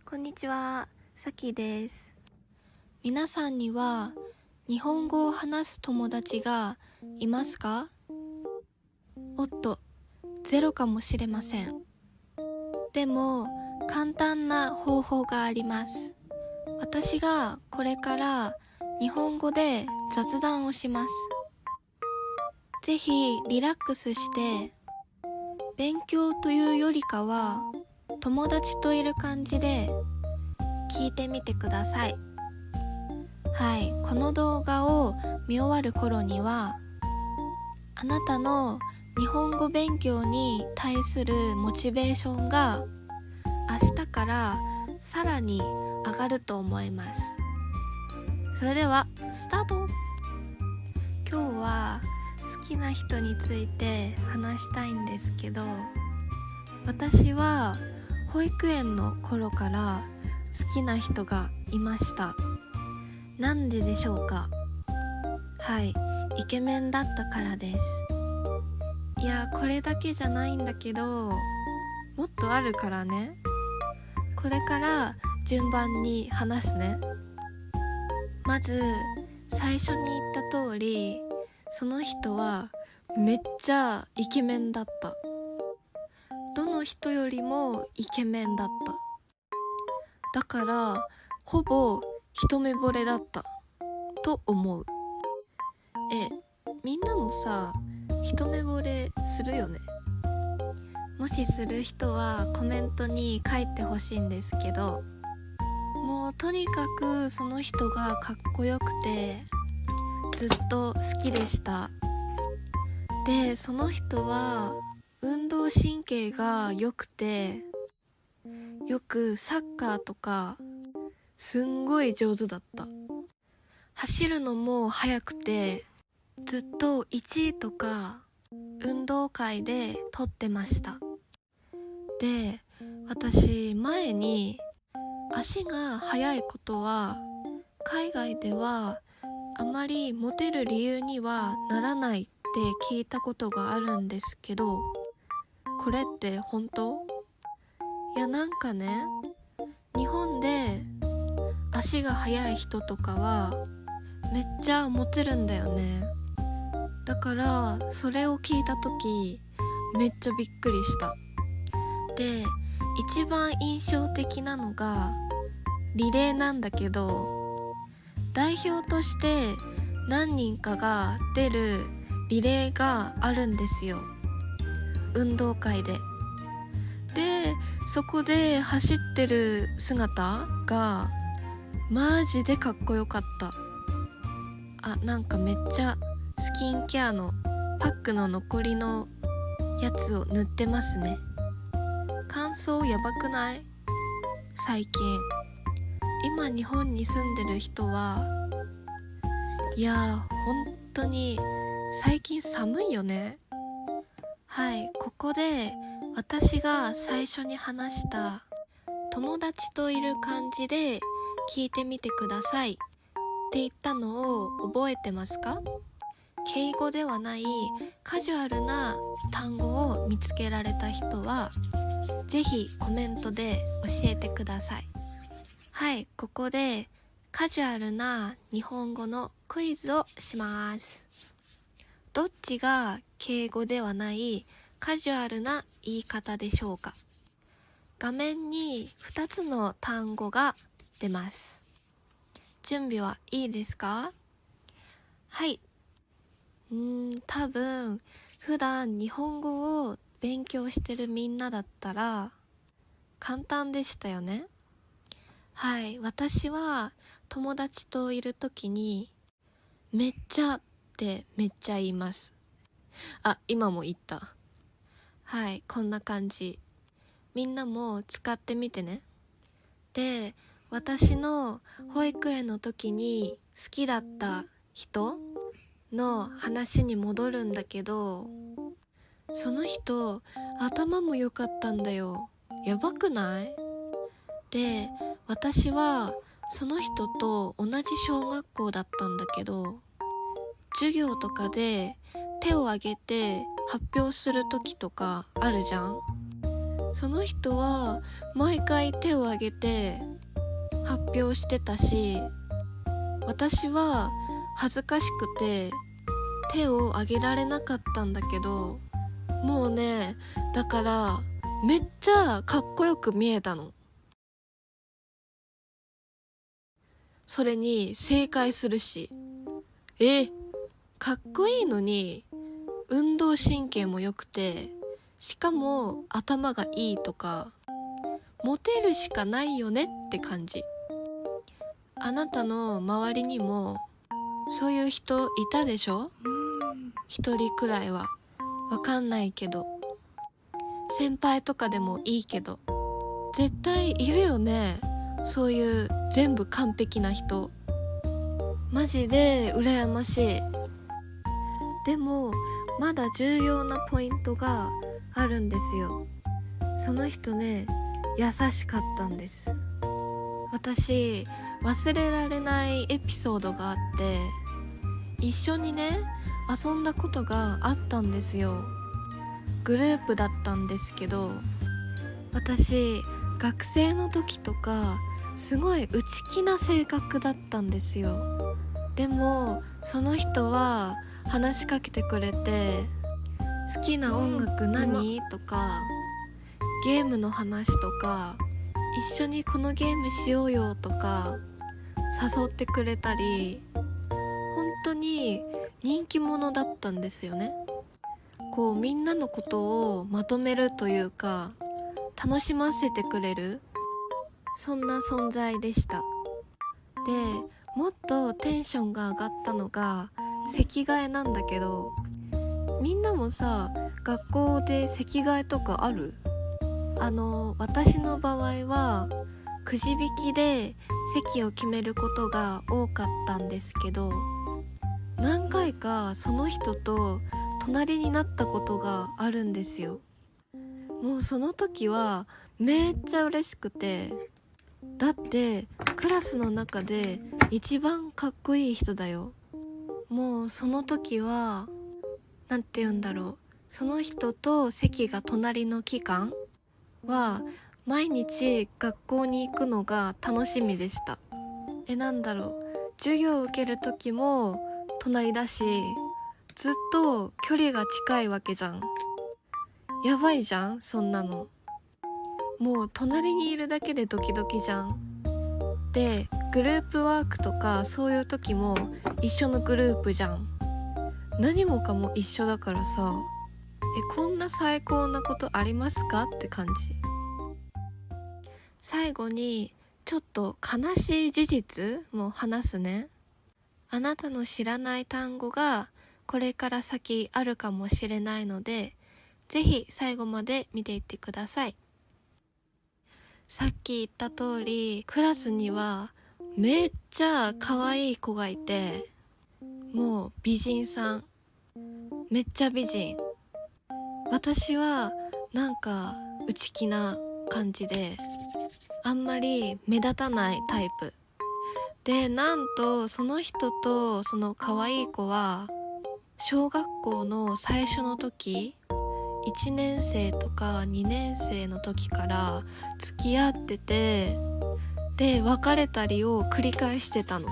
こんにちは、さきです。皆さんには日本語を話す友達がいますか？おっと、ゼロかもしれません。でも、簡単な方法があります。私がこれから日本語で雑談をします。ぜひリラックスして、勉強というよりかは友達といる感じで聞いてみてください。はい、この動画を見終わる頃には、あなたの日本語勉強に対するモチベーションが明日からさらに上がると思います。それではスタート。今日は好きな人について話したいんですけど、私は保育園の頃から好きな人がいました。なんででしょうか？はい、イケメンだったからです。いや、これだけじゃないんだけど、もっとあるからね。これから順番に話すね。まず最初に言った通り、その人はめっちゃイケメンだった。どの人よりもイケメンだった。だからほぼ一目惚れだったと思う。みんなもさ、一目惚れするよね。もしする人はコメントに書いてほしいんですけど、もうとにかくその人がかっこよくてずっと好きでした。で、その人は運動神経が良くて、よくサッカーとかすんごい上手だった。走るのも速くて、ずっと1位とか運動会で取ってました。で、私前に足が速いことは海外ではあまりモテる理由にはならないって聞いたことがあるんですけど、これって本当？いや、なんかね、日本で足が速い人とかはめっちゃモテるんだよね。だからそれを聞いた時めっちゃびっくりした。で、一番印象的なのがリレーなんだけど、代表として何人かが出るリレーがあるんですよ、運動会で。で、そこで走ってる姿がマジでかっこよかった。なんかめっちゃスキンケアのパックの残りのやつを塗ってますね。乾燥やばくない？最近今日本に住んでる人は、いやー、本当に最近寒いよね。はい、ここで私が最初に話した友達といる感じで聞いてみてくださいって言ったのを覚えてますか？敬語ではないカジュアルな単語を見つけられた人はぜひコメントで教えてください。はい、ここでカジュアルな日本語のクイズをします。どっちが敬語ではないカジュアルな言い方でしょうか？画面に2つの単語が出ます。準備はいいですか？はい。多分普段日本語を勉強してるみんなだったら簡単でしたよね。はい、私は友達といるときにめっちゃってめっちゃ言います。今も言った。はい、こんな感じ。みんなも使ってみてね。で、私の保育園の時に好きだった人の話に戻るんだけど、その人頭も良かったんだよ。やばくない？で、私はその人と同じ小学校だったんだけど、授業とかで手を挙げて発表する時とかあるじゃん。その人は毎回手を挙げて発表してたし、私は恥ずかしくて手を挙げられなかったんだけど、もうね、だからめっちゃかっこよく見えたの。それに正解するし、かっこいいのに運動神経も良くて、しかも頭がいいとか、モテるしかないよねって感じ。あなたの周りにもそういう人いたでしょ？一人くらいは。わかんないけど、先輩とかでもいいけど、絶対いるよね、そういう全部完璧な人。マジで羨ましい。でもまだ重要なポイントがあるんですよ。その人ね、優しかったんです。私忘れられないエピソードがあって、一緒にね遊んだことがあったんですよ。グループだったんですけど、私学生の時とかすごい内気な性格だったんですよ。でもその人は話しかけてくれて、好きな音楽何？とか、ゲームの話とか、一緒にこのゲームしようよとか誘ってくれたり、本当に人気者だったんですよね。こうみんなのことをまとめるというか、楽しませてくれる、そんな存在でした。で、もっとテンションが上がったのが席替えなんだけど、みんなもさ、学校で席替えとかある？私の場合はくじ引きで席を決めることが多かったんですけど、何回かその人と隣になったことがあるんですよ。もうその時はめっちゃ嬉しくて、だってクラスの中で一番かっこいい人だよ。もうその時はなんて言うんだろう、その人と席が隣の期間は毎日学校に行くのが楽しみでした。なんだろう、授業を受ける時も隣だし、ずっと距離が近いわけじゃん。やばいじゃん、そんなの。もう隣にいるだけでドキドキじゃん。で、グループワークとかそういう時も一緒のグループじゃん。何もかも一緒だからさ、こんな最高なことありますかって感じ。最後にちょっと悲しい事実も話すね。あなたの知らない単語がこれから先あるかもしれないので、ぜひ最後まで見ていってください。さっき言った通り、クラスにはめっちゃ可愛い子がいて、もう美人さん、めっちゃ美人。私はなんか内気な感じで、あんまり目立たないタイプで、なんとその人とその可愛い子は小学校の最初の時、1年生とか2年生の時から付き合ってて、で別れたりを繰り返してたの。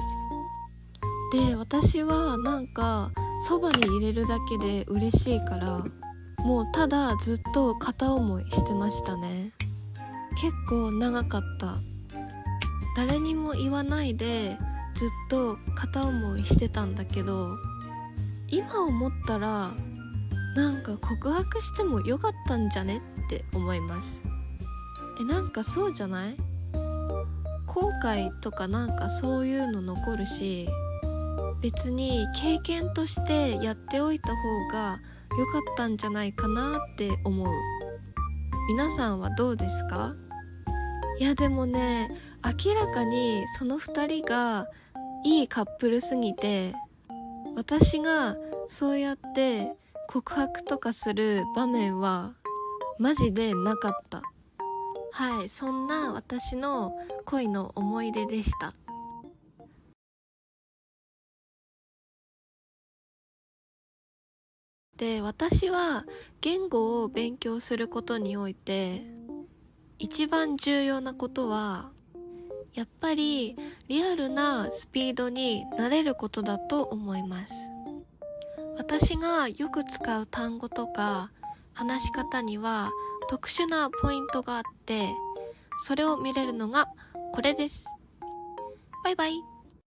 で、私はなんかそばに入れるだけで嬉しいから、もうただずっと片思いしてましたね。結構長かった。誰にも言わないでずっと片思いしてたんだけど、今思ったらなんか告白してもよかったんじゃねって思います。なんかそうじゃない？後悔とかなんかそういうの残るし、別に経験としてやっておいた方が良かったんじゃないかなって思う。皆さんはどうですか？いやでもね、明らかにその2人がいいカップルすぎて、私がそうやって告白とかする場面はマジでなかった。はい、そんな私の恋の思い出でした。で、私は言語を勉強することにおいて一番重要なことはやっぱりリアルなスピードに慣れることだと思います。私がよく使う単語とか話し方には特殊なポイントがあって、それを見れるのがこれです。バイバイ。